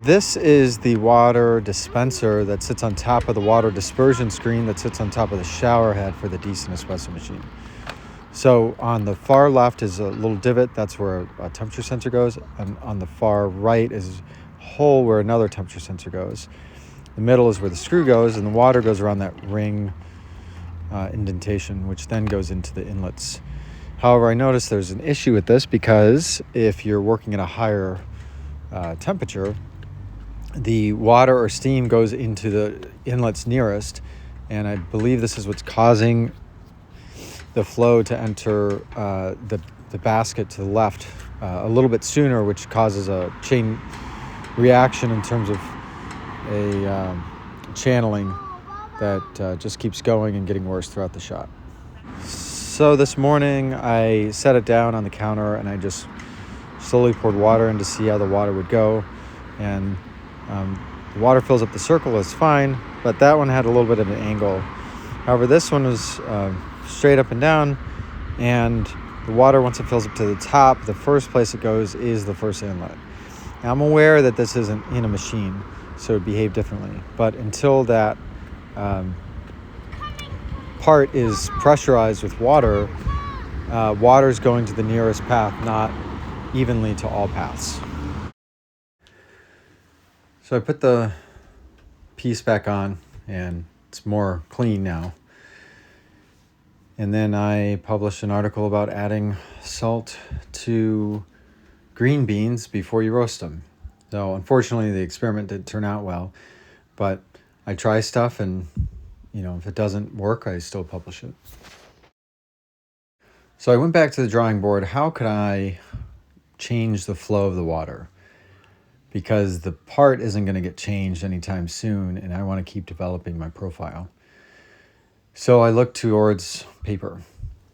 This is the water dispenser that sits on top of the water dispersion screen that sits on top of the shower head for the decent espresso machine. So on the far left is a little divot. That's where a temperature sensor goes. And on the far right is a hole where another temperature sensor goes. The middle is where the screw goes, and the water goes around that ring indentation, which then goes into the inlets. However, I noticed there's an issue with this because if you're working at a higher temperature, the water or steam goes into the inlets nearest, and I believe this is what's causing the flow to enter the basket to the left a little bit sooner, which causes a chain reaction in terms of a channeling that just keeps going and getting worse throughout the shot. So this morning I set it down on the counter and I just slowly poured water in to see how the water would go, and the water fills up the circle, is fine, but that one had a little bit of an angle. However, this one was straight up and down, and the water, once it fills up to the top, the first place it goes is the first inlet. Now, I'm aware that this isn't in a machine, so it would behave differently, but until that part is pressurized with water, water's going to the nearest path, not evenly to all paths. So I put the piece back on and it's more clean now. And then I published an article about adding salt to green beans before you roast them. So unfortunately the experiment didn't turn out well, but I try stuff and if it doesn't work, I still publish it. So I went back to the drawing board. How could I change the flow of the water? Because the part isn't going to get changed anytime soon, and I want to keep developing my profile. So I looked towards paper.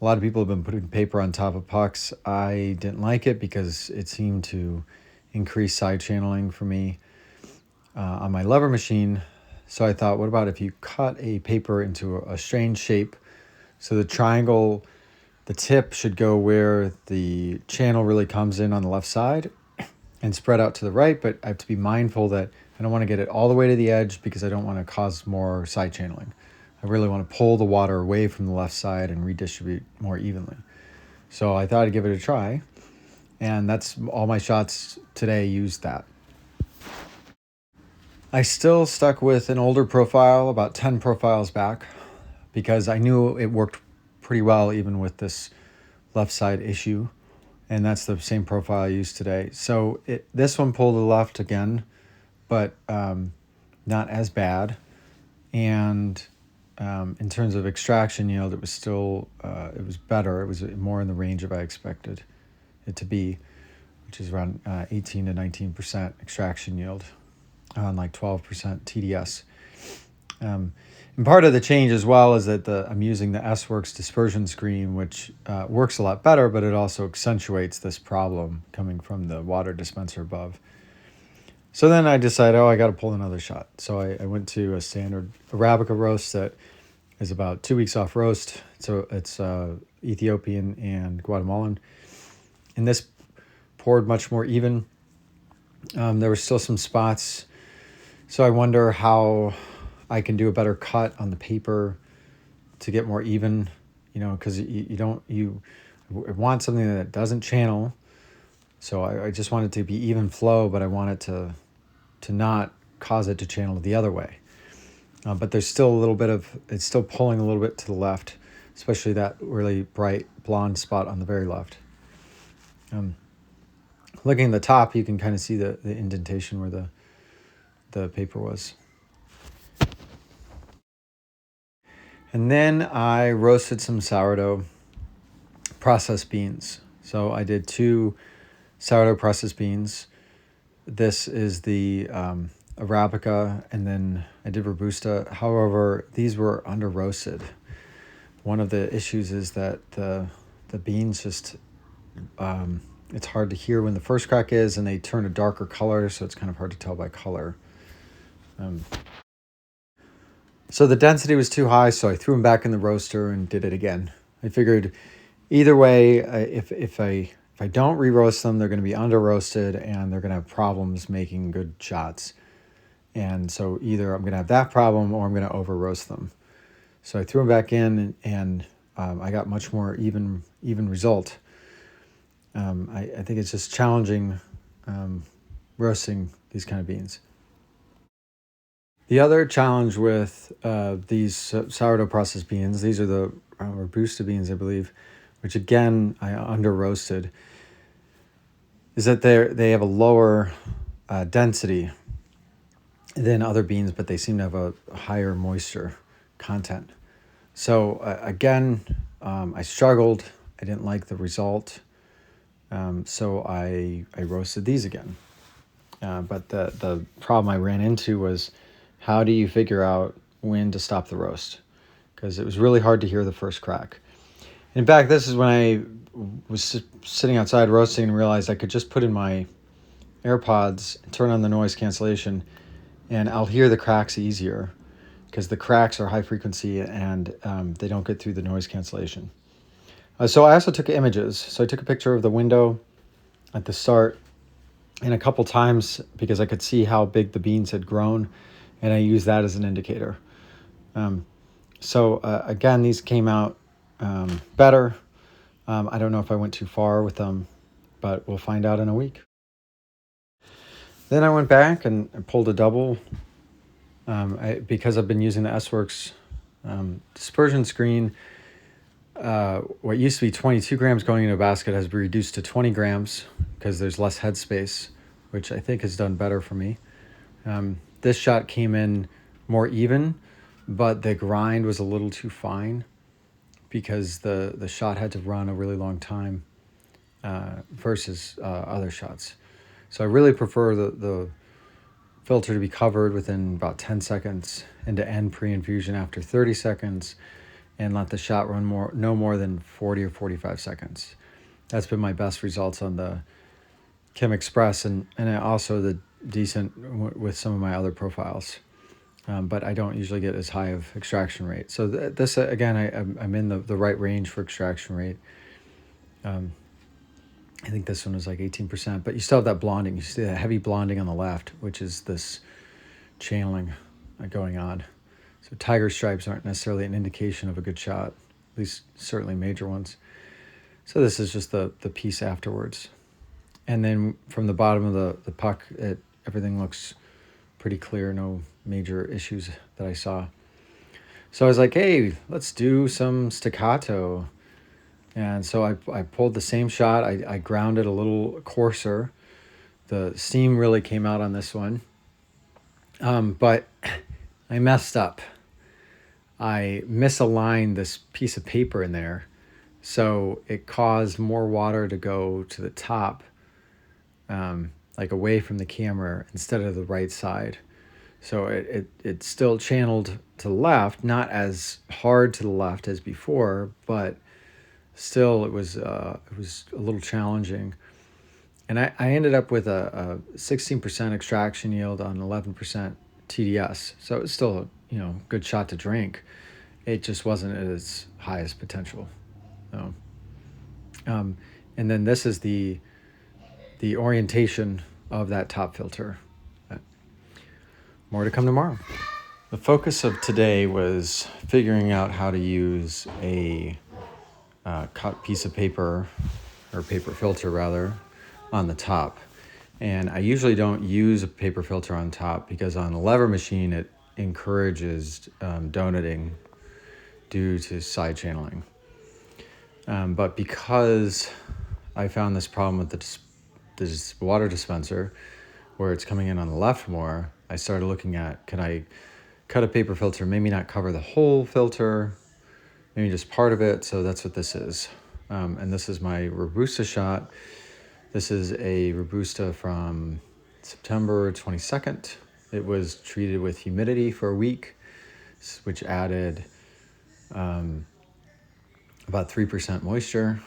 A lot of people have been putting paper on top of pucks. I didn't like it because it seemed to increase side channeling for me on my lever machine. So I thought, what about if you cut a paper into a strange shape? So the triangle, the tip should go where the channel really comes in on the left side and spread out to the right, but I have to be mindful that I don't want to get it all the way to the edge because I don't want to cause more side channeling. I really want to pull the water away from the left side and redistribute more evenly. So I thought I'd give it a try, and that's all my shots today used that. I still stuck with an older profile, about 10 profiles back, because I knew it worked pretty well even with this left side issue. And that's the same profile I used today. So this one pulled to the left again, but not as bad. And in terms of extraction yield, it was still, it was better. It was more in the range of I expected it to be, which is around 18 to 19% extraction yield on like 12% TDS. And part of the change as well is that I'm using the S-Works dispersion screen, which works a lot better, but it also accentuates this problem coming from the water dispenser above. So then I decided, I got to pull another shot. So I went to a standard Arabica roast that is about 2 weeks off roast. So it's Ethiopian and Guatemalan. And this poured much more even. There were still some spots. So I wonder how I can do a better cut on the paper to get more even, because you want something that doesn't channel. So I just want it to be even flow, but I want it to not cause it to channel the other way. But there's still a little bit it's still pulling a little bit to the left, especially that really bright blonde spot on the very left. Looking at the top, you can kind of see the indentation where the paper was. And then I roasted some sourdough processed beans. So I did 2 sourdough processed beans. This is the Arabica, and then I did Robusta. However, these were under roasted. One of the issues is that the beans just, it's hard to hear when the first crack is, and they turn a darker color, so it's kind of hard to tell by color. So the density was too high, so I threw them back in the roaster and did it again. I figured either way, if I if I don't re-roast them, they're going to be under-roasted and they're going to have problems making good shots. And so either I'm going to have that problem or I'm going to over-roast them. So I threw them back in, and I got much more even result. I think it's just challenging roasting these kind of beans. The other challenge with these sourdough processed beans, these are the Robusta beans, I believe, which again I under roasted, is that they have a lower density than other beans, but they seem to have a higher moisture content. So again, I struggled. I didn't like the result. So I roasted these again. But the problem I ran into was, how do you figure out when to stop the roast? Because it was really hard to hear the first crack. In fact, this is when I was sitting outside roasting and realized I could just put in my AirPods and turn on the noise cancellation, and I'll hear the cracks easier because the cracks are high frequency and they don't get through the noise cancellation. So I also took images. So I took a picture of the window at the start, and a couple times because I could see how big the beans had grown, and I used that as an indicator. So again, these came out better. I don't know if I went too far with them, but we'll find out in a week. Then I went back and pulled a double because I've been using the S-Works dispersion screen. What used to be 22 grams going into a basket has been reduced to 20 grams because there's less headspace, which I think has done better for me. This shot came in more even, but the grind was a little too fine because the shot had to run a really long time versus other shots. So I really prefer the filter to be covered within about 10 seconds and to end pre-infusion after 30 seconds and let the shot run no more than 40 or 45 seconds. That's been my best results on the Chem Express and also the decent with some of my other profiles. But I don't usually get as high of extraction rate. So this, again, I'm in the right range for extraction rate. I think this one was like 18%, but you still have that blonding. You see that heavy blonding on the left, which is this channeling going on. So tiger stripes aren't necessarily an indication of a good shot, at least certainly major ones. So this is just the piece afterwards. And then from the bottom of the puck, everything looks pretty clear, no major issues that I saw. So I was like, hey, let's do some staccato. And so I pulled the same shot. I ground it a little coarser. The steam really came out on this one. But I messed up. I misaligned this piece of paper in there. So it caused more water to go to the top, like away from the camera instead of the right side. So it still channeled to the left, not as hard to the left as before, but still it was a little challenging. And I ended up with a 16% extraction yield on 11% TDS. So it was still a good shot to drink. It just wasn't at its highest potential. So, and then this is the orientation of that top filter. More to come tomorrow. The focus of today was figuring out how to use a cut piece of paper, or paper filter rather, on the top. And I usually don't use a paper filter on top because on a lever machine it encourages donating due to side channeling. But because I found this problem with this water dispenser where it's coming in on the left more, I started looking at, can I cut a paper filter, maybe not cover the whole filter, maybe just part of it. So that's what this is. And this is my Robusta shot. This is a Robusta from September 22nd. It was treated with humidity for a week, which added about 3% moisture.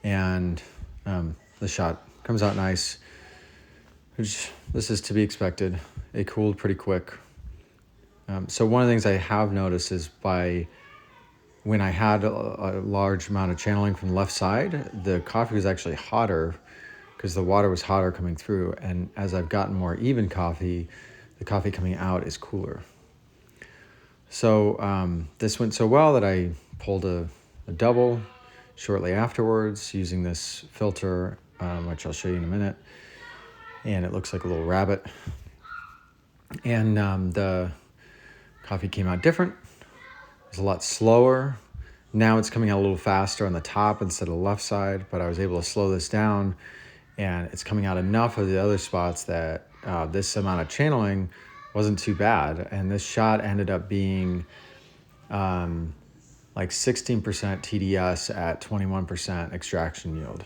And the shot comes out nice, which this is to be expected. It cooled pretty quick. So one of the things I have noticed is by when I had a large amount of channeling from the left side, the coffee was actually hotter because the water was hotter coming through. And as I've gotten more even coffee, the coffee coming out is cooler. So this went so well that I pulled a double shortly afterwards using this filter, which I'll show you in a minute. And it looks like a little rabbit. And the coffee came out different. It was a lot slower. Now it's coming out a little faster on the top instead of the left side, but I was able to slow this down, and it's coming out enough of the other spots that this amount of channeling wasn't too bad. And this shot ended up being like 16% TDS at 21% extraction yield,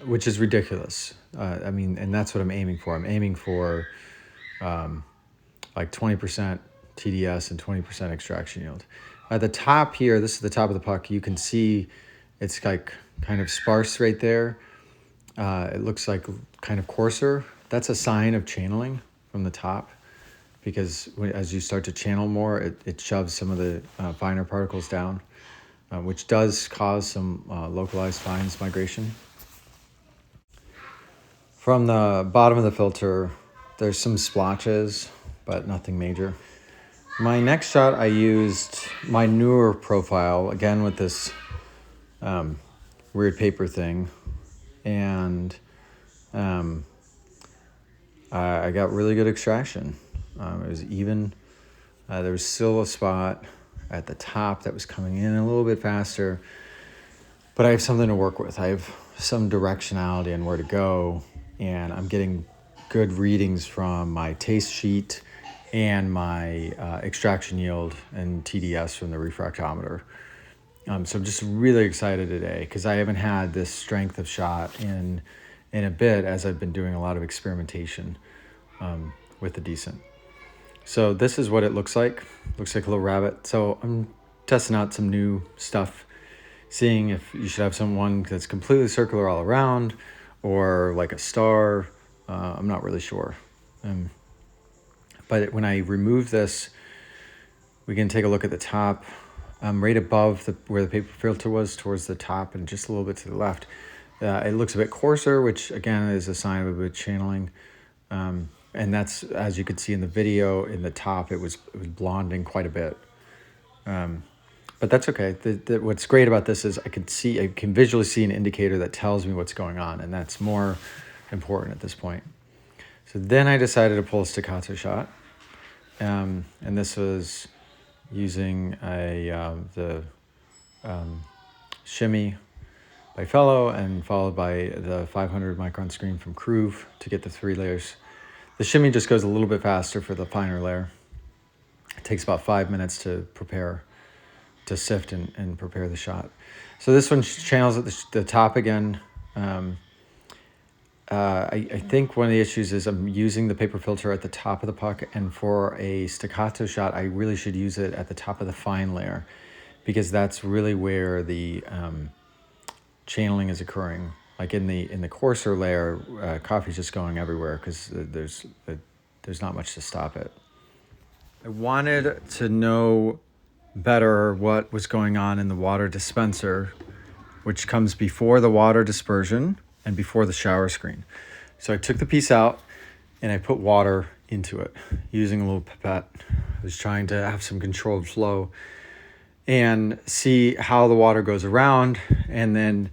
which is ridiculous. I mean, and that's what I'm aiming for. I'm aiming for like 20% TDS and 20% extraction yield. At the top here, this is the top of the puck, you can see it's like kind of sparse right there. It looks like kind of coarser. That's a sign of channeling from the top, because as you start to channel more, it shoves some of the finer particles down, which does cause some localized fines migration. From the bottom of the filter, there's some splotches, but nothing major. My next shot, I used my newer profile, again with this weird paper thing, and I got really good extraction. It was even. There was still a spot at the top that was coming in a little bit faster, but I have something to work with. I have some directionality on where to go, and I'm getting good readings from my taste sheet and my extraction yield and TDS from the refractometer. So I'm just really excited today because I haven't had this strength of shot in a bit, as I've been doing a lot of experimentation with the decent. So this is what it looks like. Looks like a little rabbit. So I'm testing out some new stuff, seeing if you should have someone that's completely circular all around or like a star. I'm not really sure. But when I remove this, we can take a look at the top. Right above where the paper filter was, towards the top and just a little bit to the left. It looks a bit coarser, which again is a sign of a bit channeling. And that's, as you could see in the video, in the top, it was blonding quite a bit. But that's okay. What's great about this is I can visually see an indicator that tells me what's going on, and that's more important at this point. So then I decided to pull a staccato shot. And this was using the shimmy by Fellow, and followed by the 500 micron screen from Groove to get the 3 layers. The shimmy just goes a little bit faster for the finer layer. It takes about 5 minutes to prepare, to sift and prepare the shot. So this one channels at the top again. I think one of the issues is I'm using the paper filter at the top of the puck, and for a staccato shot, I really should use it at the top of the fine layer, because that's really where the channeling is occurring. Like in the coarser layer, coffee's just going everywhere because there's not much to stop it. I wanted to know better what was going on in the water dispenser, which comes before the water dispersion and before the shower screen. So I took the piece out and I put water into it using a little pipette. I was trying to have some controlled flow and see how the water goes around, and then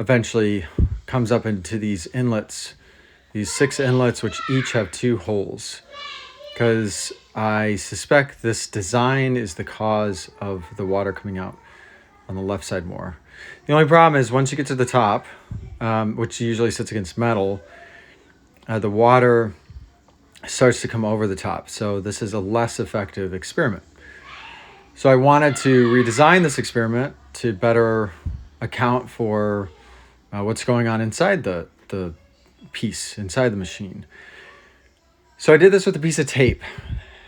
eventually comes up into these inlets, these 6 inlets, which each have 2 holes, because I suspect this design is the cause of the water coming out on the left side more. The only problem is once you get to the top, which usually sits against metal, the water starts to come over the top. So this is a less effective experiment. So I wanted to redesign this experiment to better account for what's going on inside the piece, inside the machine. So I did this with a piece of tape.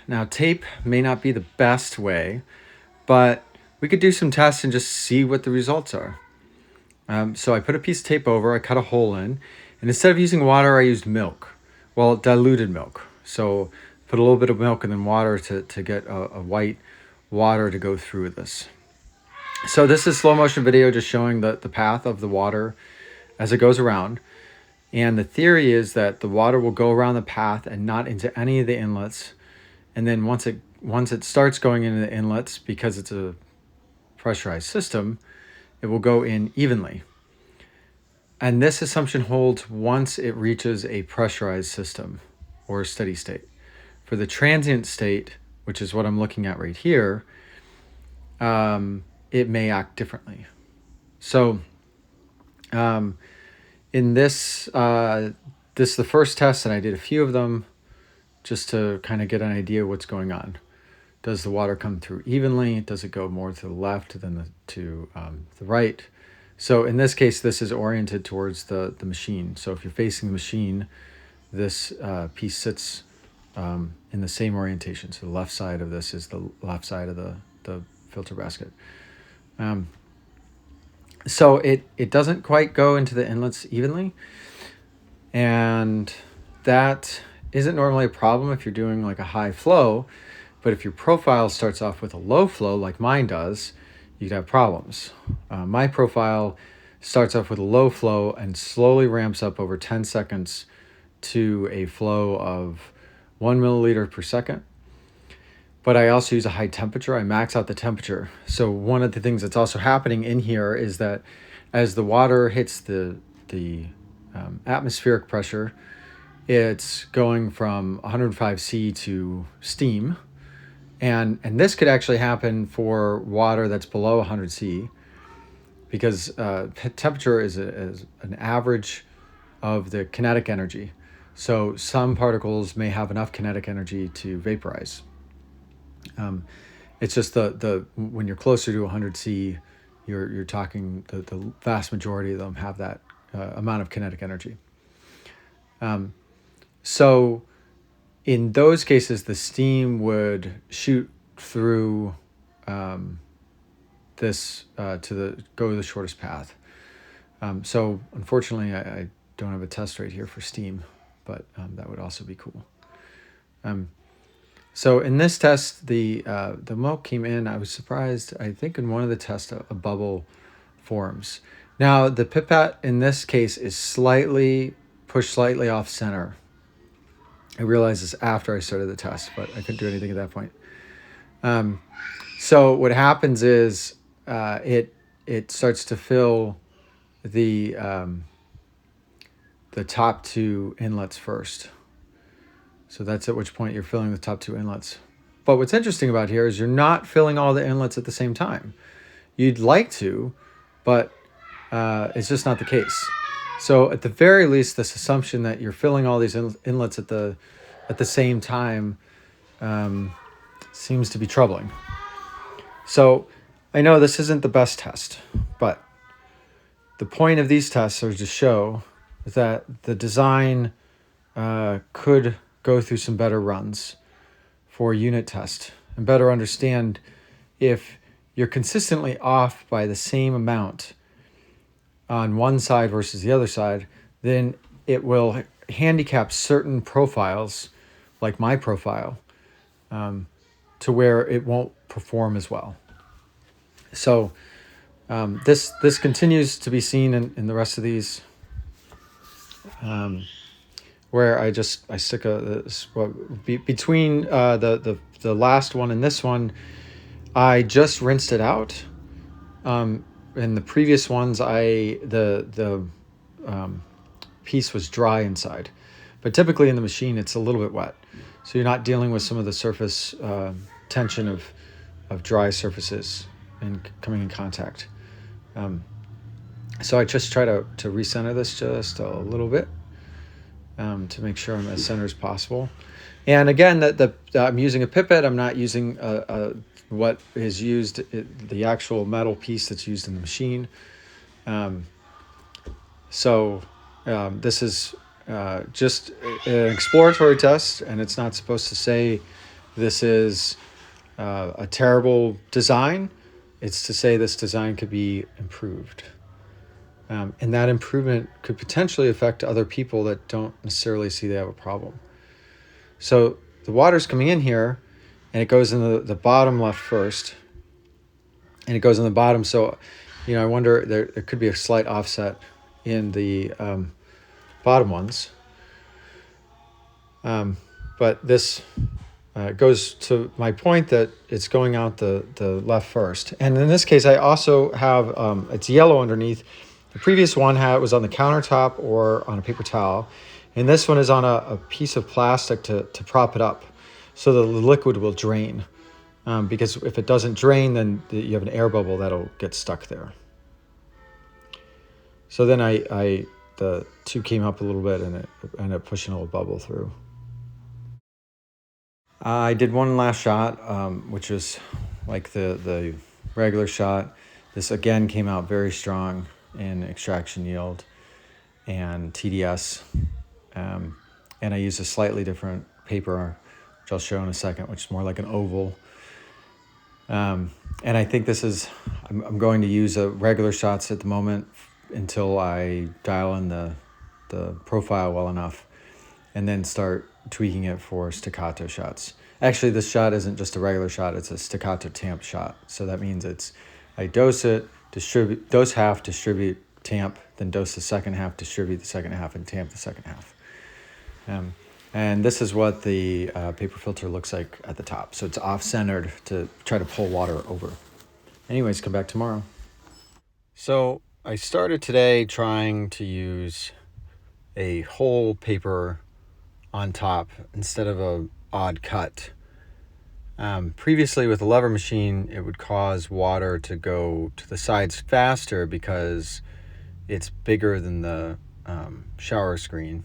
Now, tape may not be the best way, but we could do some tests and just see what the results are. So I put a piece of tape over, I cut a hole in, and instead of using water, I used milk. Well, diluted milk. So put a little bit of milk and then water to get a white water to go through this. So this is slow motion video just showing the path of the water as it goes around. And the theory is that the water will go around the path and not into any of the inlets. And then once it starts going into the inlets, because it's a pressurized system, it will go in evenly. And this assumption holds once it reaches a pressurized system or a steady state. For the transient state, which is what I'm looking at right here, it may act differently. So in this is the first test, and I did a few of them just to kind of get an idea of what's going on. Does the water come through evenly? Does it go more to the left than to the right? So in this case, this is oriented towards the machine. So if you're facing the machine, this piece sits in the same orientation. So the left side of this is the left side of the filter basket. So it doesn't quite go into the inlets evenly. And that isn't normally a problem if you're doing like a high flow. But if your profile starts off with a low flow like mine does, you'd have problems. My profile starts off with a low flow and slowly ramps up over 10 seconds to a flow of 1 milliliter per second. But I also use a high temperature. I max out the temperature. So one of the things that's also happening in here is that as the water hits the atmospheric pressure, it's going from 105 C to steam. And this could actually happen for water that's below 100 C, because temperature is an average of the kinetic energy. So some particles may have enough kinetic energy to vaporize. It's just the when you're closer to 100 C, you're talking the vast majority of them have that amount of kinetic energy. So in those cases, the steam would shoot through this to go the shortest path. So unfortunately, I don't have a test right here for steam, but that would also be cool. So in this test, the milk came in. I was surprised. I think in one of the tests, a bubble forms. Now the pipette in this case is pushed slightly off center. I realized this after I started the test, but I couldn't do anything at that point. So what happens is it starts to fill the top two inlets first. So that's at which point you're filling the top two inlets. But what's interesting about here is you're not filling all the inlets at the same time. You'd like to, but it's just not the case. So at the very least, this assumption that you're filling all these inlets at the same time seems to be troubling. So I know this isn't the best test, but the point of these tests are to show that the design could go through some better runs for unit test and better understand if you're consistently off by the same amount on one side versus the other side, then it will handicap certain profiles, like my profile, to where it won't perform as well. So this continues to be seen in the rest of these, where I stick between the last one and this one, I just rinsed it out. In the previous ones, the piece was dry inside, but typically in the machine it's a little bit wet, so you're not dealing with some of the surface tension of dry surfaces and coming in contact. So I just try to recenter this just a little bit to make sure I'm as center as possible. And again, I'm using a pipette. I'm not using what is used, the actual metal piece that's used in the machine. So this is just an exploratory test, and it's not supposed to say this is a terrible design. It's to say this design could be improved. And that improvement could potentially affect other people that don't necessarily see they have a problem. So the water's coming in here, and it goes in the bottom left first. and it goes on the bottom. So, I wonder, there could be a slight offset in the bottom ones. But this goes to my point that it's going out the left first. And in this case, I also have, it's yellow underneath. The previous one was on the countertop or on a paper towel. And this one is on a piece of plastic to prop it up so the liquid will drain. Because if it doesn't drain, then you have an air bubble that'll get stuck there. So then the tube came up a little bit and it ended up pushing a little bubble through. I did one last shot, which was like the regular shot. This again came out very strong in extraction yield and TDS. And I used a slightly different paper, which I'll show in a second, which is more like an oval. And I think I'm going to use regular shots at the moment until I dial in the profile well enough, and then start tweaking it for staccato shots. Actually, this shot isn't just a regular shot, it's a staccato tamp shot. So that means I dose it, dose half, distribute, tamp, then dose the second half, distribute the second half, and tamp the second half. And this is what the paper filter looks like at the top. So it's off-centered to try to pull water over. Anyways, come back tomorrow. So I started today trying to use a whole paper on top instead of a odd cut. Previously with a lever machine, it would cause water to go to the sides faster because it's bigger than the shower screen.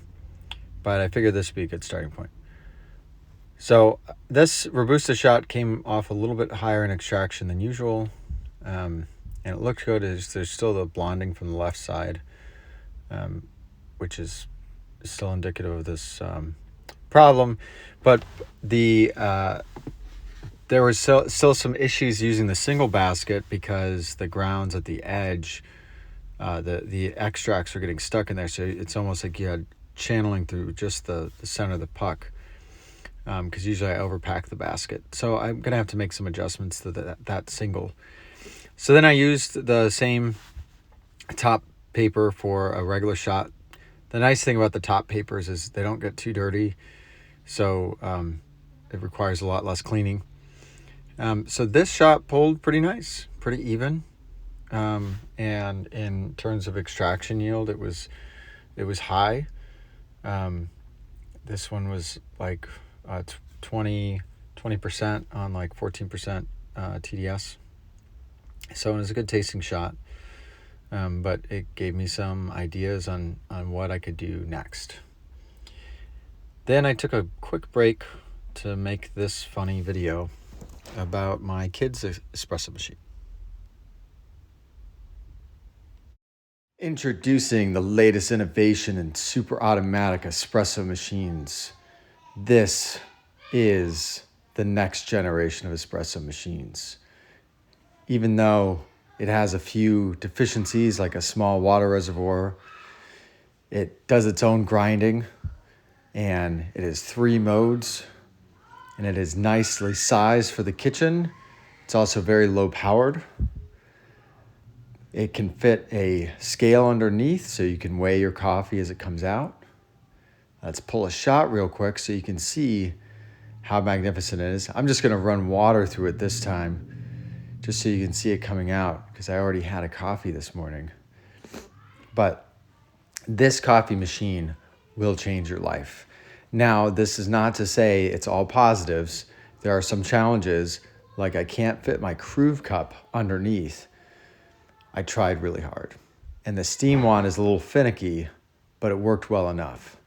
But I figured this would be a good starting point. So this Robusta shot came off a little bit higher in extraction than usual. And it looked good. There's still the blonding from the left side, which is still indicative of this problem. But there was still some issues using the single basket because the grounds at the edge, the extracts are getting stuck in there. So it's almost like you had channeling through just the center of the puck, because usually I overpack the basket. So I'm going to have to make some adjustments to that single. So then I used the same top paper for a regular shot. The nice thing about the top papers is they don't get too dirty, so it requires a lot less cleaning. So this shot pulled pretty nice, pretty even, and in terms of extraction yield, it was high. This one was like 20% on like 14% TDS. So it was a good tasting shot, but it gave me some ideas on what I could do next. Then I took a quick break to make this funny video about my kids' espresso machine. Introducing the latest innovation in super automatic espresso machines. This is the next generation of espresso machines. Even though it has a few deficiencies like a small water reservoir, it does its own grinding, and it has 3 modes, and it is nicely sized for the kitchen. It's also very low powered. It can fit a scale underneath so you can weigh your coffee as it comes out. Let's pull a shot real quick so you can see how magnificent it is. I'm just going to run water through it this time just so you can see it coming out, because I already had a coffee this morning. But this coffee machine will change your life. Now, this is not to say it's all positives. There are some challenges, like I can't fit my Cruve cup underneath. I tried really hard. And the steam wand is a little finicky, but it worked well enough.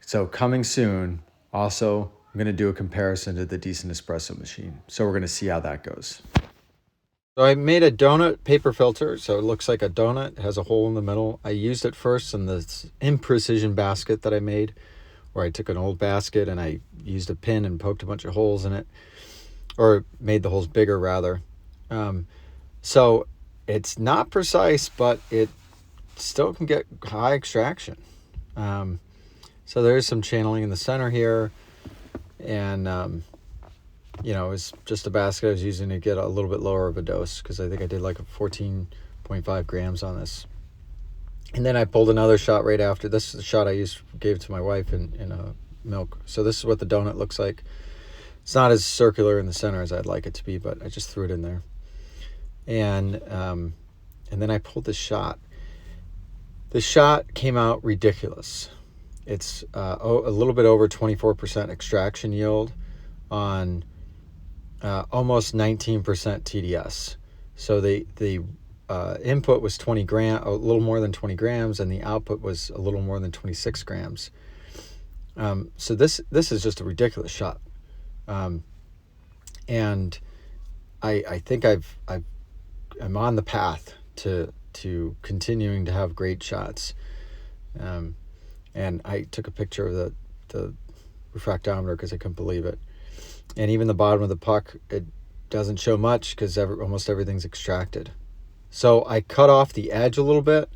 So coming soon, also, I'm going to do a comparison to the Decent Espresso machine. So we're going to see how that goes. So I made a donut paper filter. So it looks like a donut. It has a hole in the middle. I used it first in this imprecision basket that I made, where I took an old basket and I used a pin and poked a bunch of holes in it, or made the holes bigger rather. So it's not precise, but it still can get high extraction. So there is some channeling in the center here, and you know, it was just a basket I was using to get a little bit lower of a dose, because I think I did like a 14.5 grams on this. And then I pulled another shot right after. This is the shot I gave to my wife in milk. So this is what the donut looks like. It's not as circular in the center as I'd like it to be, but I just threw it in there. And then I pulled the shot. The shot came out ridiculous. It's a little bit over 24% extraction yield on almost 19% TDS. So the input was 20 grams, a little more than 20 grams, and the output was a little more than 26 grams. So this is just a ridiculous shot. And I think I'm on the path to continuing to have great shots. And I took a picture of the refractometer because I couldn't believe it. And even the bottom of the puck, it doesn't show much because almost everything's extracted. So I cut off the edge a little bit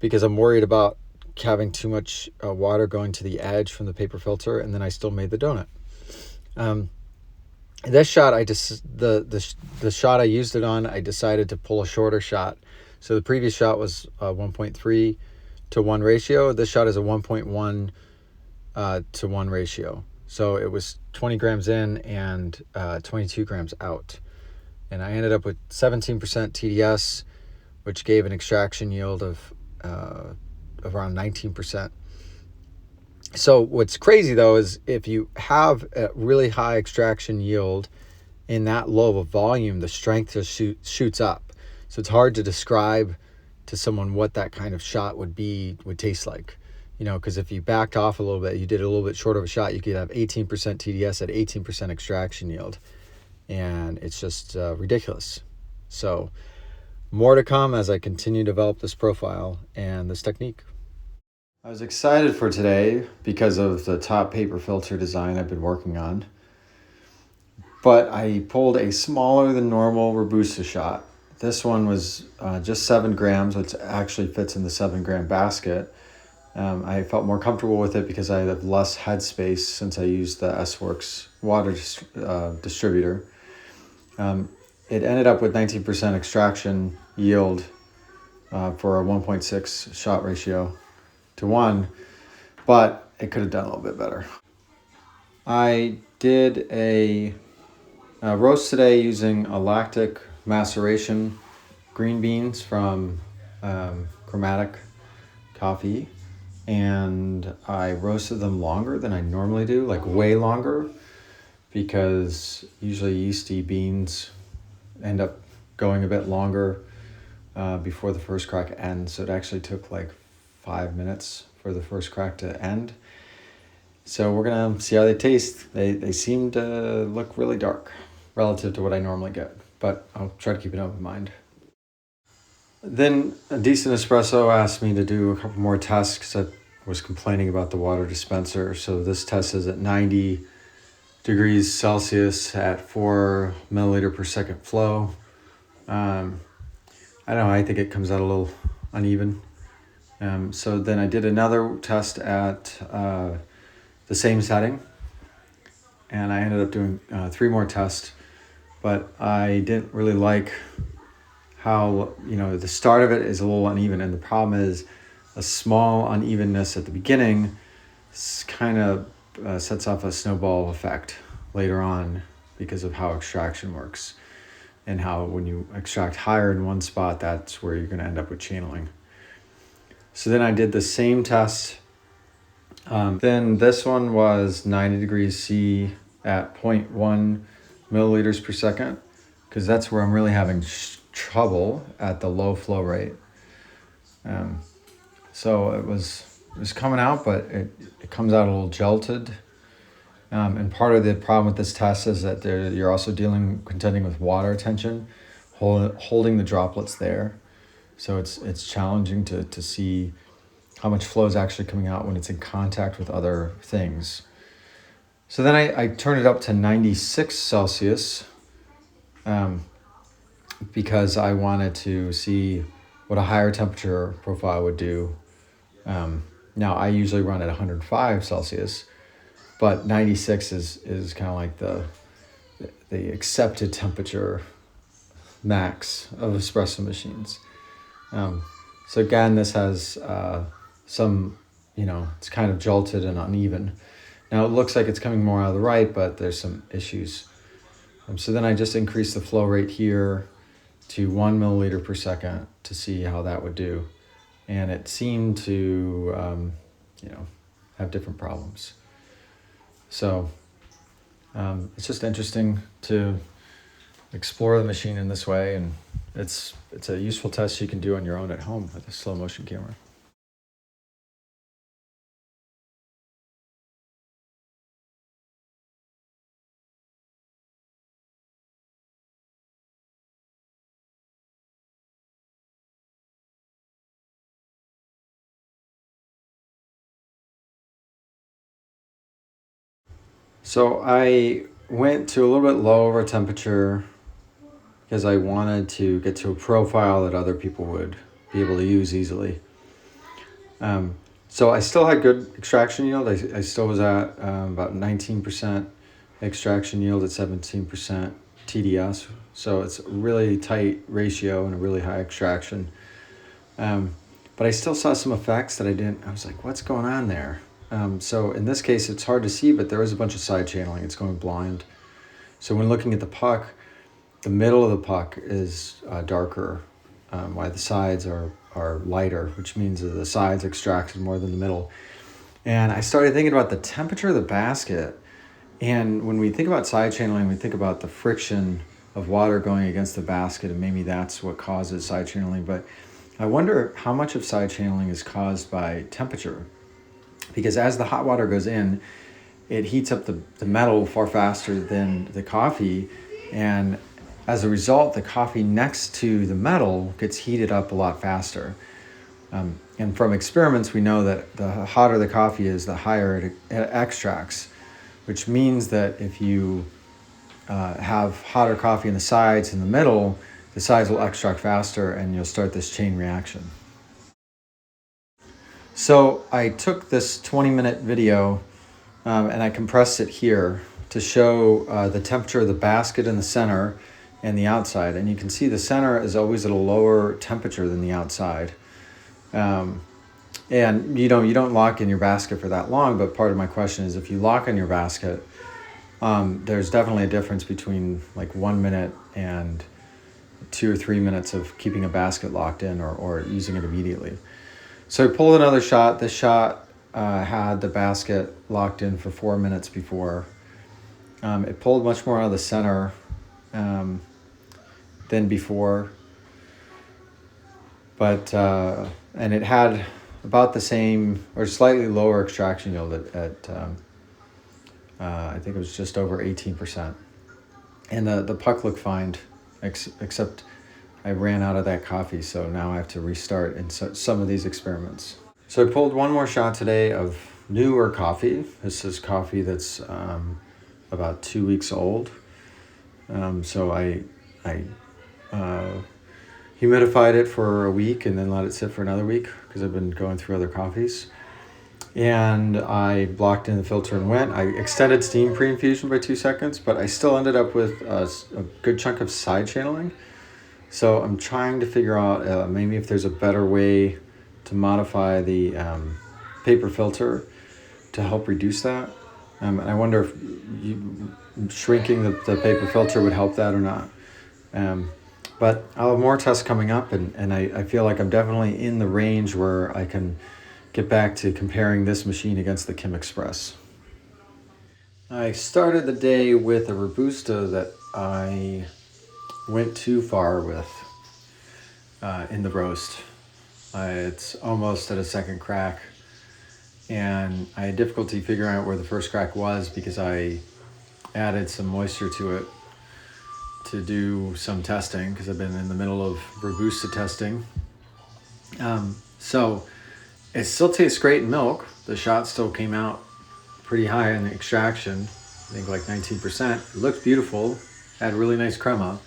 because I'm worried about having too much water going to the edge from the paper filter, and then I still made the donut. This shot, the shot I used it on, I decided to pull a shorter shot. So the previous shot was 1.3 to 1 ratio. This shot is a 1.1 to 1 ratio. So it was 20 grams in and 22 grams out. And I ended up with 17% TDS, which gave an extraction yield of around 19%. So what's crazy, though, is if you have a really high extraction yield in that low of a volume, the strength just shoots up. So it's hard to describe to someone what that kind of shot would taste like. You know, because if you backed off a little bit, you did a little bit short of a shot, you could have 18% TDS at 18% extraction yield. And it's just ridiculous. So more to come as I continue to develop this profile and this technique. I was excited for today because of the top paper filter design I've been working on. But I pulled a smaller than normal Robusta shot. This one was just 7 grams, which actually fits in the 7-gram basket. I felt more comfortable with it because I have less headspace since I used the S-Works water distributor. It ended up with 19% extraction yield for a 1.6 shot ratio to 1, but it could have done a little bit better. I did a roast today using a lactic maceration green beans from Chromatic Coffee, and I roasted them longer than I normally do, like way longer, because usually yeasty beans end up going a bit longer before the first crack ends. So it actually took like 5 minutes for the first crack to end. So we're gonna see how they taste. They seem to look really dark relative to what I normally get, but I'll try to keep an open mind. Then a Decent Espresso asked me to do a couple more tests because I was complaining about the water dispenser. So this test is at 90 degrees Celsius at 4 milliliter per second flow. I don't know, I think it comes out a little uneven. So then I did another test at the same setting, and I ended up doing 3 more tests, but I didn't really like how, you know, the start of it is a little uneven, and the problem is a small unevenness at the beginning kind of sets off a snowball effect later on because of how extraction works, and how when you extract higher in one spot, that's where you're going to end up with channeling. So then I did the same test. Then this one was 90 degrees C at 0.1 milliliters per second, because that's where I'm really having trouble at the low flow rate. So it was coming out, but it comes out a little gelted. And part of the problem with this test is that you're also contending with water tension, holding the droplets there. So it's challenging to see how much flow is actually coming out when it's in contact with other things. So then I turned it up to 96 Celsius because I wanted to see what a higher temperature profile would do. Now I usually run at 105 Celsius, but 96 is kind of like the accepted temperature max of espresso machines. So again, this has some, it's kind of jolted and uneven. Now it looks like it's coming more out of the right, but there's some issues. So then I just increased the flow rate here to 1 milliliter per second to see how that would do. And it seemed to, have different problems. So it's just interesting to explore the machine in this way, and it's a useful test you can do on your own at home with a slow motion camera. So I went to a little bit lower temperature because I wanted to get to a profile that other people would be able to use easily. So I still had good extraction yield. I still was at about 19% extraction yield at 17% TDS. So it's a really tight ratio and a really high extraction. But I still saw some effects that I was like, what's going on there? So in this case, it's hard to see, but there is a bunch of side channeling. It's going blind. So when looking at the puck, the middle of the puck is darker, while the sides are lighter, which means that the sides extracted more than the middle. And I started thinking about the temperature of the basket. And when we think about side channeling, we think about the friction of water going against the basket, and maybe that's what causes side channeling. But I wonder how much of side channeling is caused by temperature. Because as the hot water goes in, it heats up the metal far faster than the coffee. And as a result, the coffee next to the metal gets heated up a lot faster. And from experiments, we know that the hotter the coffee is, the higher it extracts, which means that if you have hotter coffee in the sides and the middle, the sides will extract faster and you'll start this chain reaction. So I took this 20-minute video and I compressed it here to show the temperature of the basket in the center and the outside. And you can see the center is always at a lower temperature than the outside. And you don't lock in your basket for that long, but part of my question is if you lock in your basket, there's definitely a difference between like 1 minute and 2 or 3 minutes of keeping a basket locked in or using it immediately. So I pulled another shot. This shot had the basket locked in for 4 minutes before. It pulled much more out of the center than before, but and it had about the same or slightly lower extraction yield at I think it was just over 18%. And the puck looked fine, except I ran out of that coffee, so now I have to restart in some of these experiments. So I pulled one more shot today of newer coffee. This is coffee that's about 2 weeks old. So I humidified it for a week and then let it sit for another week because I've been going through other coffees. And I blocked in the filter and went. I extended steam pre-infusion by 2 seconds, but I still ended up with a good chunk of side channeling. So I'm trying to figure out maybe if there's a better way to modify the paper filter to help reduce that. And I wonder if shrinking the paper filter would help that or not. But I'll have more tests coming up, and I feel like I'm definitely in the range where I can get back to comparing this machine against the Kim Express. I started the day with a Robusta that I went too far with in the roast. It's almost at a second crack, and I had difficulty figuring out where the first crack was because I added some moisture to it to do some testing because I've been in the middle of Robusta testing. So it still tastes great in milk. The shot still came out pretty high in the extraction, I think like 19%. It looked beautiful, had really nice crema,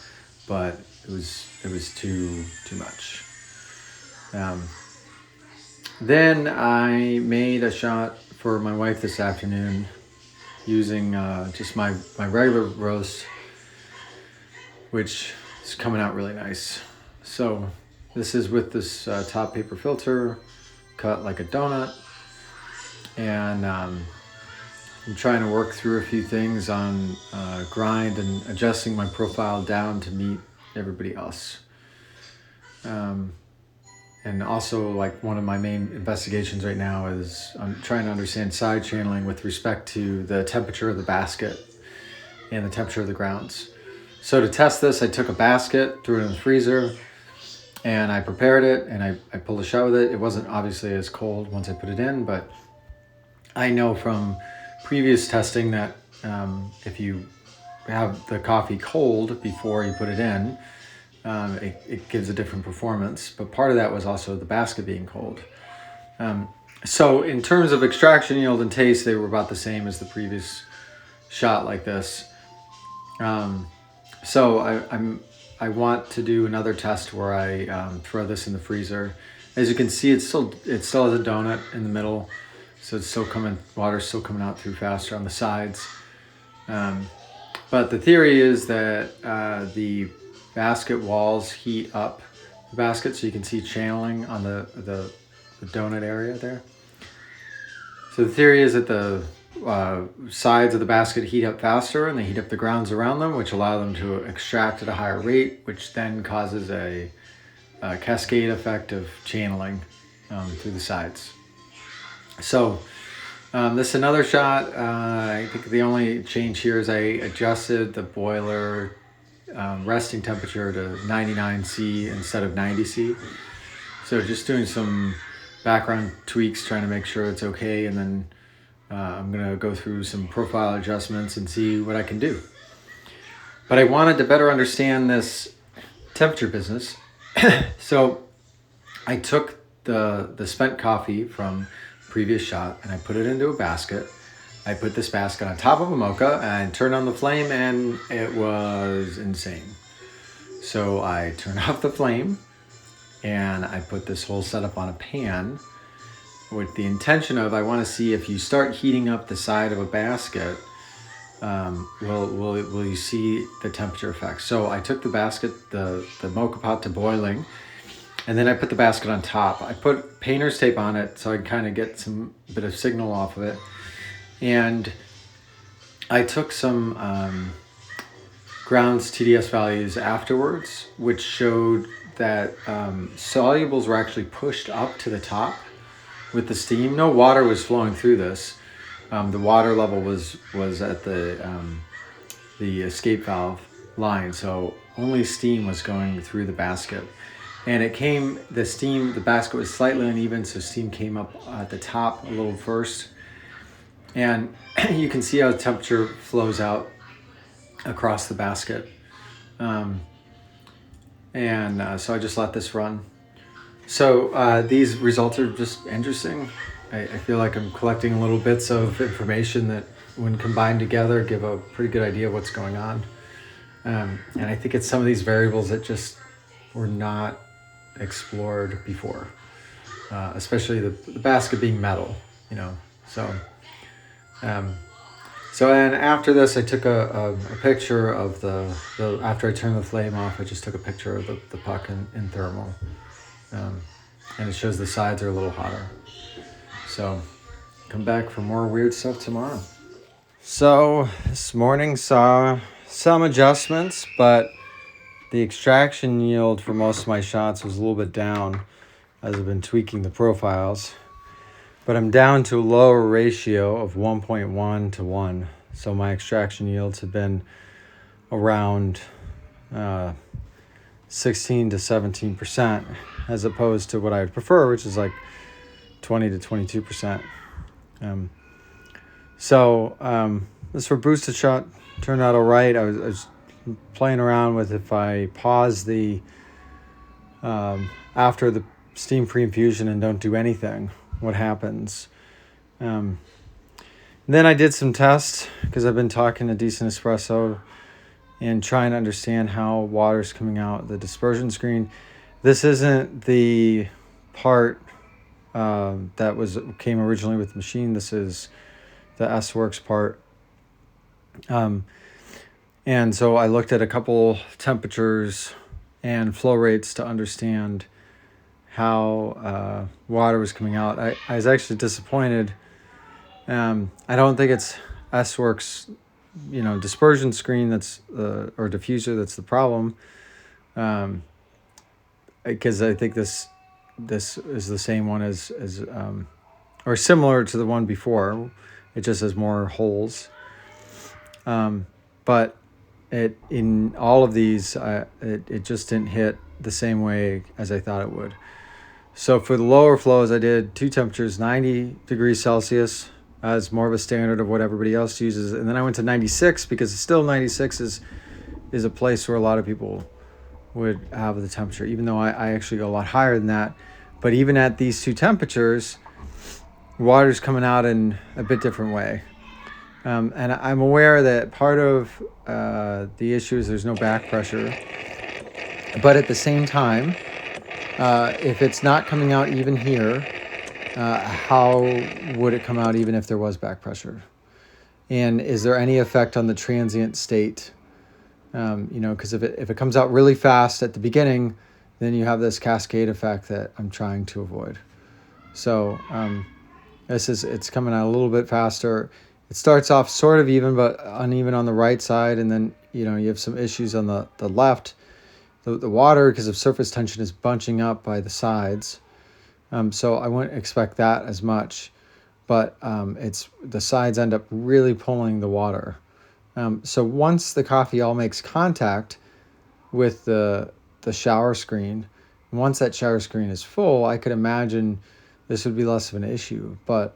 but it was too much. Then I made a shot for my wife this afternoon using just my regular roast which is coming out really nice. So this is with this top paper filter cut like a donut, and I'm trying to work through a few things on grind and adjusting my profile down to meet everybody else. And also, like, one of my main investigations right now is I'm trying to understand side channeling with respect to the temperature of the basket and the temperature of the grounds. So to test this, I took a basket, threw it in the freezer, and I prepared it, and I pulled a shot with it. It wasn't obviously as cold once I put it in, but I know from previous testing that if you have the coffee cold before you put it in, it gives a different performance. But part of that was also the basket being cold. So in terms of extraction yield and taste, they were about the same as the previous shot like this. So I want to do another test where I throw this in the freezer. As you can see, it still has a donut in the middle, so it's still water's still coming out through faster on the sides. But the theory is that the basket walls heat up the basket, so you can see channeling on the donut area there. So the theory is that the sides of the basket heat up faster, and they heat up the grounds around them, which allow them to extract at a higher rate, which then causes a cascade effect of channeling through the sides. So this is another shot. I think the only change here is I adjusted the boiler resting temperature to 99°C instead of 90°C. So just doing some background tweaks, trying to make sure it's okay, and then I'm gonna go through some profile adjustments and see what I can do. But I wanted to better understand this temperature business. So I took the spent coffee from previous shot and I put it into a basket. I put this basket on top of a mocha and turned on the flame, and it was insane. So I turned off the flame and I put this whole setup on a pan with the intention of, I want to see if you start heating up the side of a basket, will you see the temperature effect? So I took the basket, the mocha pot, to boiling, and then I put the basket on top. I put painter's tape on it so I can kind of get some bit of signal off of it. And I took some grounds TDS values afterwards, which showed that solubles were actually pushed up to the top with the steam. No water was flowing through this. The water level was at the escape valve line, so only steam was going through the basket. And the basket was slightly uneven, so steam came up at the top a little first. And you can see how the temperature flows out across the basket. So I just let this run. So these results are just interesting. I feel like I'm collecting little bits of information that, when combined together, give a pretty good idea of what's going on. And I think it's some of these variables that just were not explored before, especially the basket being metal, So and after this, I took a picture of after I turned the flame off, I just took a picture of the puck in thermal. And it shows the sides are a little hotter. So come back for more weird stuff tomorrow. So this morning saw some adjustments, but the extraction yield for most of my shots was a little bit down as I've been tweaking the profiles. But I'm down to a lower ratio of 1.1 to 1. So my extraction yields have been around 16 to 17%, as opposed to what I would prefer, which is like 20 to 22%. This for boosted shot turned out all right. I was playing around with, if I pause the after the steam pre-infusion and don't do anything, what happens. Then I did some tests, because I've been talking to Decent Espresso and trying to understand how water's coming out the dispersion screen. This isn't the part that came originally with the machine. This is the S-Works part. And so I looked at a couple temperatures and flow rates to understand how water was coming out. I was actually disappointed. I don't think it's S-Works, dispersion screen that's or diffuser that's the problem, because I think this is the same one as or similar to the one before. It just has more holes. But in all of these, it just didn't hit the same way as I thought it would. So for the lower flows, I did two temperatures, 90 degrees Celsius as more of a standard of what everybody else uses. And then I went to 96 because still 96 is a place where a lot of people would have the temperature, even though I actually go a lot higher than that. But even at these two temperatures, water's coming out in a bit different way. And I'm aware that part of the issue is there's no back pressure. But at the same time, if it's not coming out even here, how would it come out even if there was back pressure? And is there any effect on the transient state? Because if it comes out really fast at the beginning, then you have this cascade effect that I'm trying to avoid. So it's coming out a little bit faster. It starts off sort of even, but uneven on the right side, and then you have some issues on the left. The water, because of surface tension, is bunching up by the sides. So I wouldn't expect that as much, but it's the sides end up really pulling the water. So once the coffee all makes contact with the shower screen, once that shower screen is full, I could imagine this would be less of an issue. But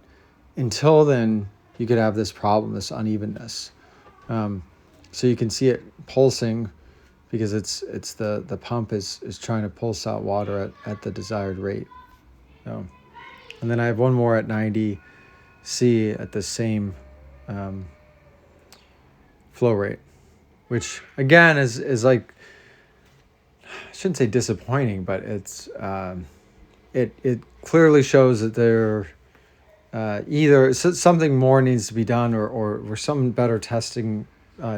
until then, you could have this problem, this unevenness. So you can see it pulsing because it's the pump is trying to pulse out water at the desired rate. So, and then I have one more at 90 C at the same flow rate, which again is like, I shouldn't say disappointing, but it's it clearly shows that there either something more needs to be done or some better testing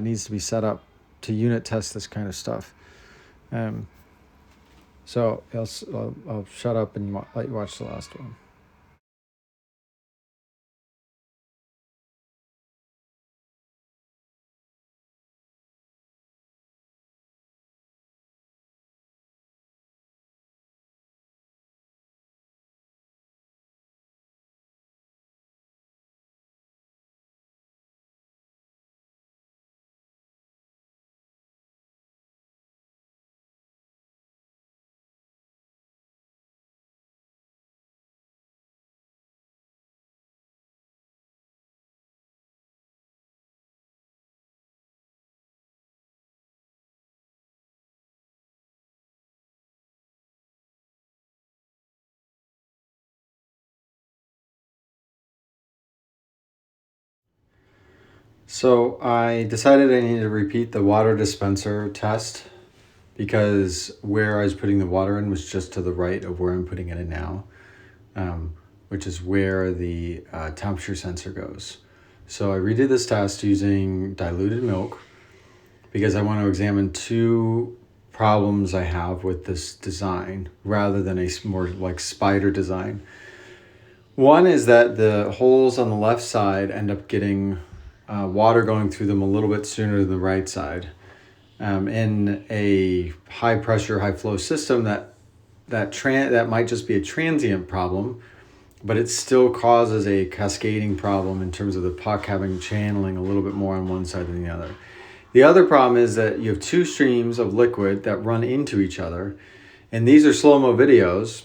needs to be set up to unit test this kind of stuff. So I'll shut up and let you watch the last one. So I decided I needed to repeat the water dispenser test because where I was putting the water in was just to the right of where I'm putting it in now, which is where the temperature sensor goes. So I redid this test using diluted milk because I want to examine two problems I have with this design rather than a more like spider design. One is that the holes on the left side end up getting water going through them a little bit sooner than the right side. In a high pressure, high flow system, that might just be a transient problem, but it still causes a cascading problem in terms of the puck having channeling a little bit more on one side than the other. The other problem is that you have two streams of liquid that run into each other, and these are slow-mo videos,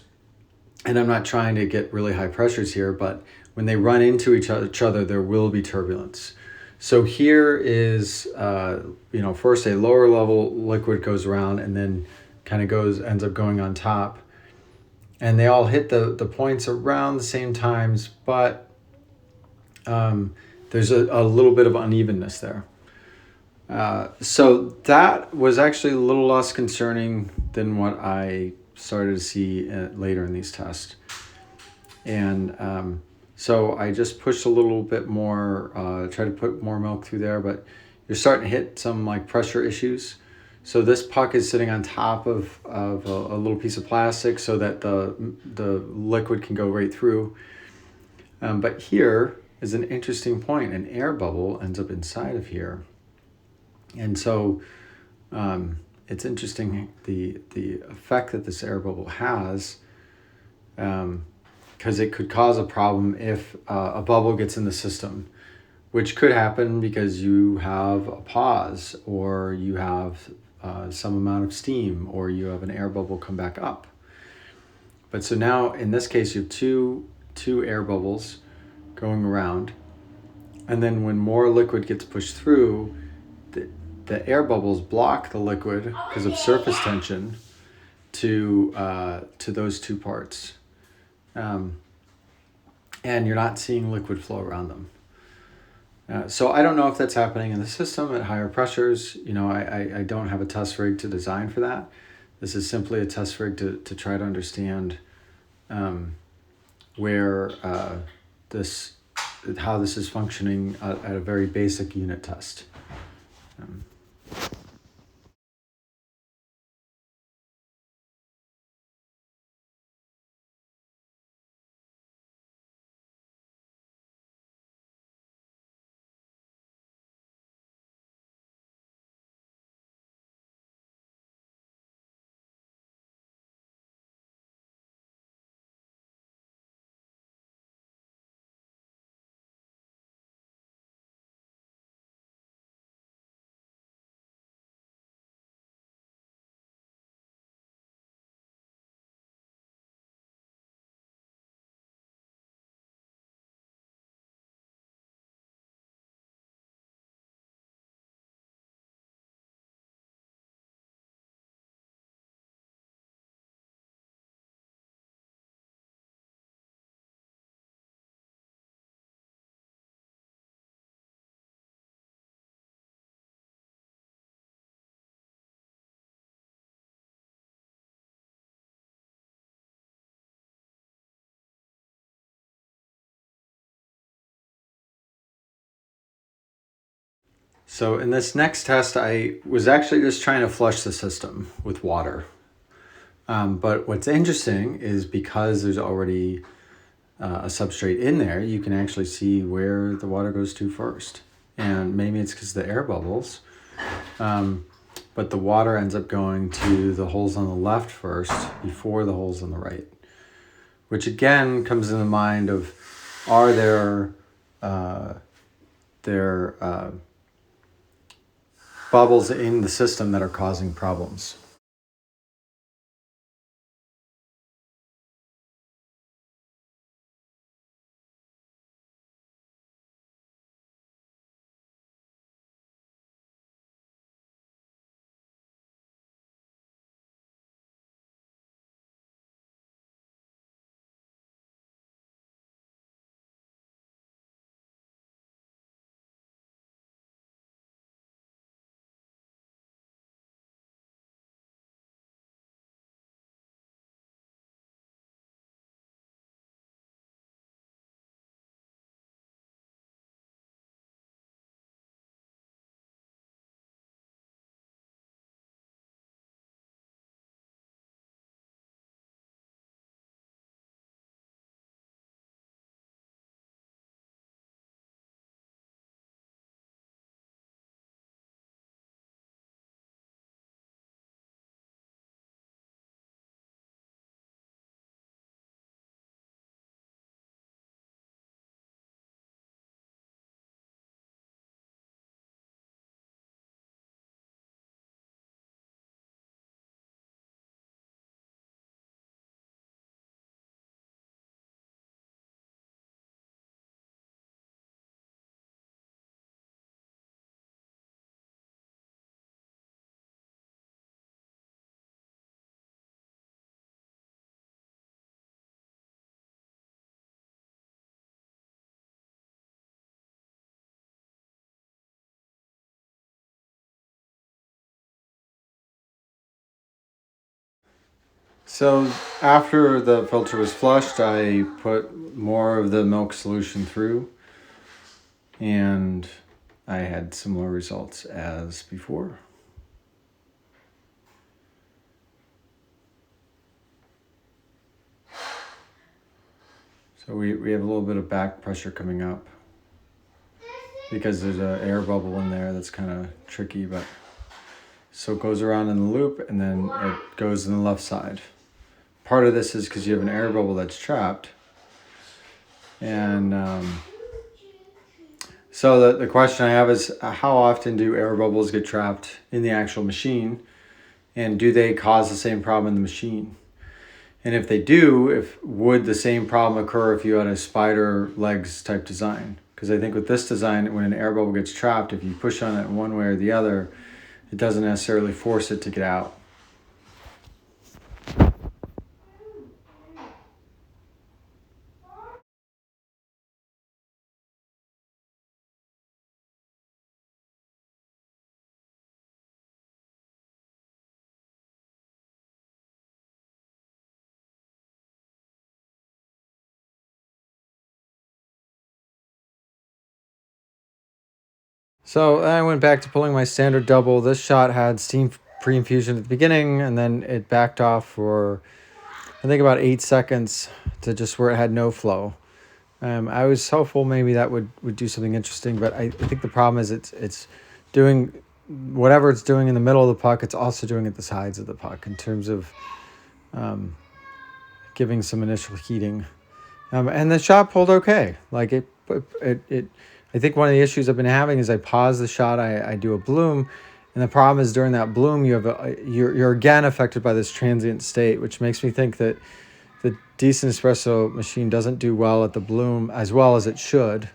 and I'm not trying to get really high pressures here, but when they run into each other, there will be turbulence. So here is, first a lower level liquid goes around and then kind of ends up going on top. And they all hit the points around the same times, but there's a little bit of unevenness there. So that was actually a little less concerning than what I started to see later in these tests. And so I just pushed a little bit more, tried to put more milk through there, but you're starting to hit some like pressure issues. So this puck is sitting on top of a little piece of plastic so that the liquid can go right through. But here is an interesting point. An air bubble ends up inside of here. And so it's interesting the effect that this air bubble has, because it could cause a problem if a bubble gets in the system, which could happen because you have a pause, or you have some amount of steam, or you have an air bubble come back up. But so now in this case you have two air bubbles going around, and then when more liquid gets pushed through, the air bubbles block the liquid because of surface tension to those two parts, and you're not seeing liquid flow around them. So I don't know if that's happening in the system at higher pressures. I don't have a test rig to design for that. This is simply a test rig to try to understand where how this is functioning at a very basic unit test. So in this next test, I was actually just trying to flush the system with water. But what's interesting is because there's already a substrate in there, you can actually see where the water goes to first. And maybe it's because of the air bubbles, but the water ends up going to the holes on the left first before the holes on the right, which again comes in the mind of, are there bubbles in the system that are causing problems? So after the filter was flushed, I put more of the milk solution through, and I had similar results as before. So we have a little bit of back pressure coming up because there's an air bubble in there that's kind of tricky, but so it goes around in the loop and then it goes in the left side. Part of this is because you have an air bubble that's trapped. And so the question I have is, how often do air bubbles get trapped in the actual machine? And do they cause the same problem in the machine? And if they do, would the same problem occur if you had a spider legs type design? Because I think with this design, when an air bubble gets trapped, if you push on it one way or the other, it doesn't necessarily force it to get out. So I went back to pulling my standard double. This shot had steam pre-infusion at the beginning, and then it backed off for, I think, about 8 seconds to just where it had no flow. I was hopeful maybe that would do something interesting, but I think the problem is it's doing whatever it's doing in the middle of the puck, it's also doing at the sides of the puck in terms of giving some initial heating. And the shot pulled okay. Like it I think one of the issues I've been having is I pause the shot, I do a bloom, and the problem is during that bloom you're again affected by this transient state, which makes me think that the decent espresso machine doesn't do well at the bloom as well as it should,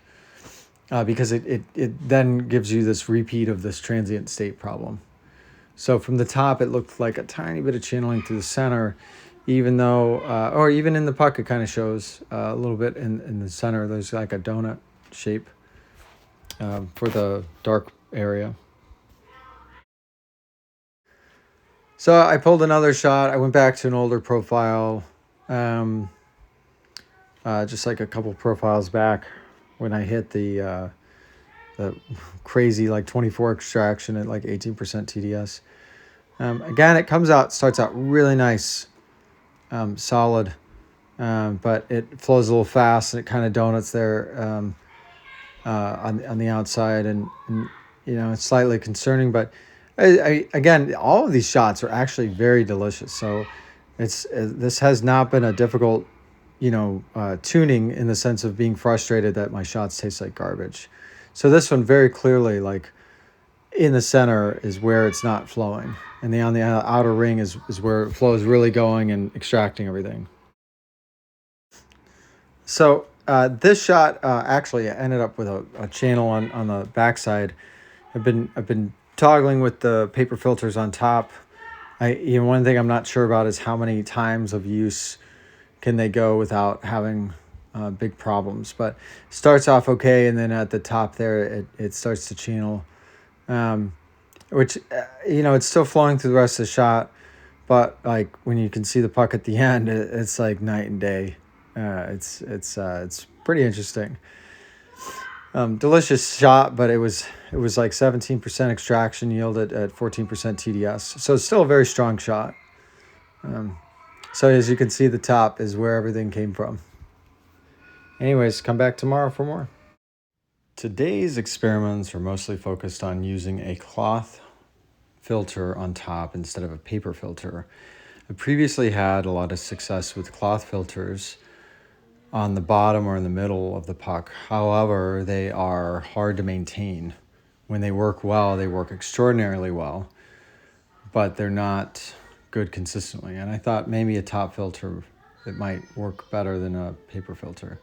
because it then gives you this repeat of this transient state problem. So from the top, it looked like a tiny bit of channeling through the center, even though, or even in the puck, it kind of shows a little bit in the center. There's like a donut shape for the dark area. So I pulled another shot. I went back to an older profile, just like a couple profiles back when I hit the crazy like 24 extraction at like 18% TDS. Again, it starts out really nice, solid, but it flows a little fast and it kind of donuts there on the outside, and it's slightly concerning. But again, all of these shots are actually very delicious. So this has not been a difficult tuning in the sense of being frustrated that my shots taste like garbage. So this one very clearly, like in the center is where it's not flowing, and on the outer ring is where it flows really going and extracting everything. So this shot actually ended up with a channel on the backside. I've been toggling with the paper filters on top. One thing I'm not sure about is how many times of use can they go without having big problems. But it starts off okay, and then at the top there, it starts to channel, which it's still flowing through the rest of the shot. But like when you can see the puck at the end, it's like night and day. It's pretty interesting. Delicious shot, but it was like 17% extraction yield at 14% TDS. So it's still a very strong shot. So as you can see, the top is where everything came from. Anyways, come back tomorrow for more. Today's experiments are mostly focused on using a cloth filter on top instead of a paper filter. I previously had a lot of success with cloth filters on the bottom or in the middle of the puck. However, they are hard to maintain. When they work well, they work extraordinarily well, but they're not good consistently. And I thought maybe a top filter, it might work better than a paper filter.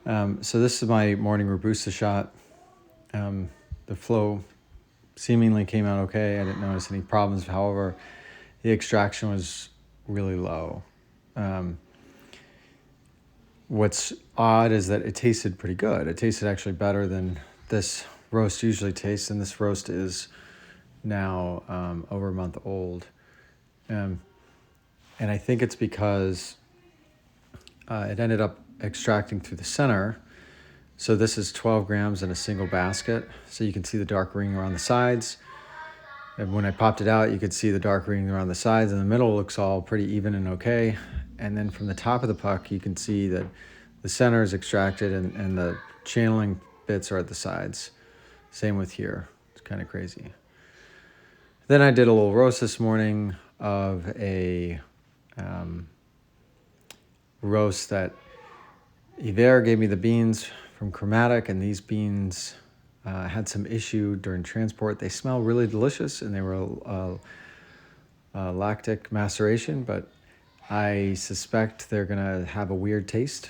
So this is my morning Robusta shot. The flow seemingly came out okay. I didn't notice any problems. However, the extraction was really low. What's odd is that it tasted pretty good. It tasted actually better than this roast usually tastes, and this roast is now over a month old. And I think it's because it ended up extracting through the center. So this is 12 grams in a single basket. So you can see the dark ring around the sides. And when I popped it out, you could see the dark ring around the sides. In the middle looks all pretty even and okay. And then from the top of the puck, you can see that the center is extracted and the channeling bits are at the sides. Same with here. It's kind of crazy. Then I did a little roast this morning of a roast that Yver gave me the beans from Chromatic, and these beans had some issue during transport. They smell really delicious, and they were lactic maceration, but I suspect they're gonna have a weird taste,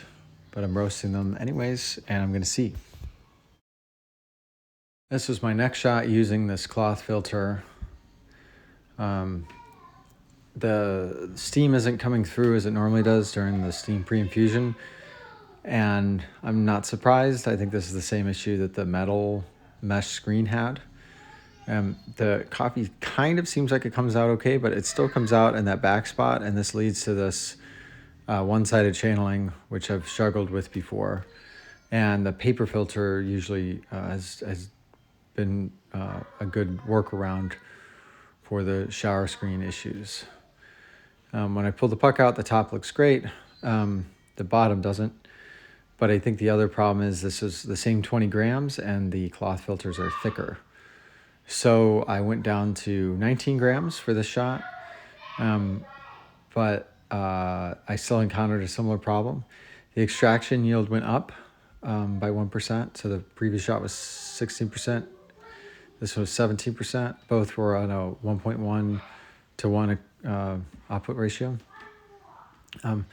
but I'm roasting them anyways, and I'm gonna see. This was my next shot using this cloth filter. The steam isn't coming through as it normally does during the steam pre-infusion, and I'm not surprised. I think this is the same issue that the metal mesh screen had. The coffee kind of seems like it comes out okay, but it still comes out in that back spot, and this leads to this one-sided channeling, which I've struggled with before. And the paper filter usually has been a good workaround for the shower screen issues. When I pull the puck out, the top looks great. The bottom doesn't. But I think the other problem is this is the same 20 grams and the cloth filters are thicker. So I went down to 19 grams for this shot. But I still encountered a similar problem. The extraction yield went up by 1%. So the previous shot was 16%. This was 17%. Both were on a 1.1 to 1 output ratio. And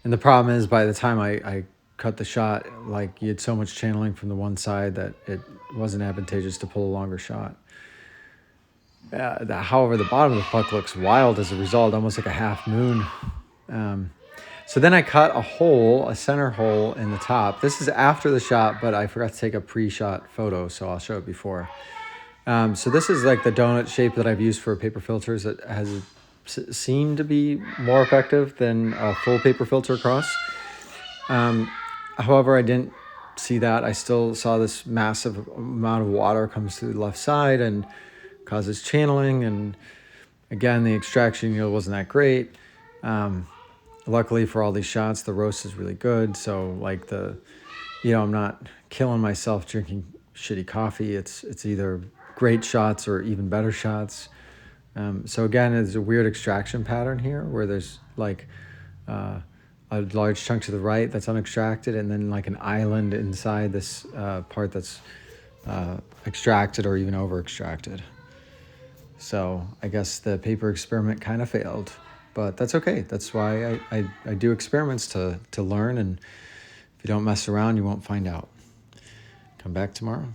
the problem is by the time I cut the shot, like you had so much channeling from the one side that it wasn't advantageous to pull a longer shot. However, the bottom of the puck looks wild as a result, almost like a half moon. So then I cut a center hole in the top. This is after the shot, but I forgot to take a pre-shot photo, so I'll show it before. So this is like the donut shape that I've used for paper filters that has seemed to be more effective than a full paper filter across. However, I didn't see that. I still saw this massive amount of water comes through the left side and causes channeling. And again, the extraction yield wasn't that great. Luckily for all these shots, the roast is really good. So like I'm not killing myself drinking shitty coffee. It's either great shots or even better shots. So again, there's a weird extraction pattern here where there's like a large chunk to the right that's unextracted, and then like an island inside this part that's extracted or even over extracted. So I guess the paper experiment kind of failed, but that's okay. That's why I do experiments to learn, and if you don't mess around, you won't find out. Come back tomorrow.